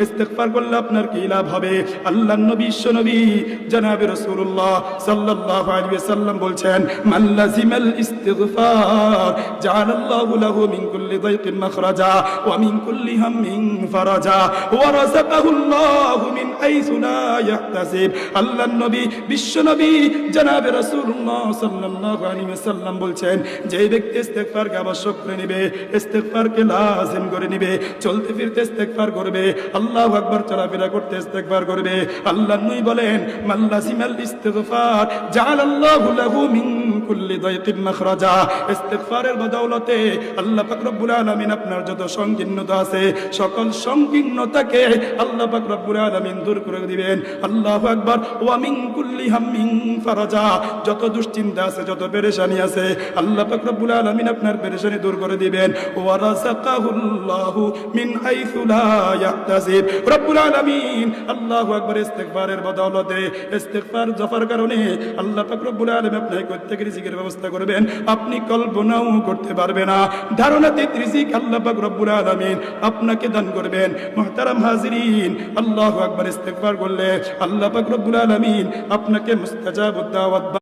ইস্তেগফার করলে আপনার কি লাভ হবে? আল্লাহর নবী বিশ্বনবী জনাবে রাসূলুল্লাহ সাল্লাল্লাহু আলাইহি ওয়াসাল্লাম বলছেন, মান লাযিমাল ইস্তিগফার জাআলাল্লাহু লাহু মিন কুল্লি দাইকিন মাখরাজা ওয়া মিন কুল্লি হাম্মিন ফারাজা ওয়া রাযাকাহুল্লাহু মিন হাইসু লা ইয়াহতাসিব। আল্লাহর নবী বিশ্বনবী জনাবে রাসূলুল্লাহ সাল্লাল্লাহু আলাইহি ওয়াসাল্লাম বলছেন, যে ব্যক্তি ইস্তেগফারকে আবশ্যক করে নেবে, ইস্তেগফারকে লাজিম করে নেবে, চলতে ফিরতে ইস্তেগফার করবে, আল্লাহু আকবার চলাফেরা করতে ইস্তেগফার করবে, আল্লাহর নবী বলেন, মান লাযিমাল ইস্তিগফার জাআলাল্লাহু লাহু মিন কুল্লি দাইকিন মাখরাজা। ইস্তিগফারের বদৌলতে আল্লাহ পাক রব্বুল আলামিন আপনার যত সংকীর্ণতা আছে সকল সংকীর্ণতাকে আল্লাহ পাক রব্বুল আলামিন দূর করে দিবেন। আল্লাহু আকবার। ওয়া মিন কুল্লি হাম্মিন ফারাজা। যত দুশ্চিন্তা আছে, যত পেরেশানি আছে, আল্লাহ পাক রব্বুল আলামিন আপনার পেরেশানি দূর করে দিবেন। ওয়া রাযাকাহুল্লাহু মিন হাইসু লা ইয়াহতাসিব। রব্বুল আলামিন আল্লাহু আকবার। ইস্তিগফারের বদৌলতে, ইস্তিগফার জফার কারণে আল্লাহ পাক রব্বুল আলামিন আপনাকে প্রত্যেক রিজিকের ব্যবস্থা করবেন, আপনি কল্পনাও করতে পারবেন না। ধারণাতীত রিজিক আল্লাহ পাক রব্বুল আলামিন আপনাকে দান করবেন। মুহতারাম হাজিরিন, আল্লাহু আকবার। ইস্তিগফার করলে আল্লাহ পাক রব্বুল আলামিন আপনাকে মুস্তাজাবুদ দাওয়াত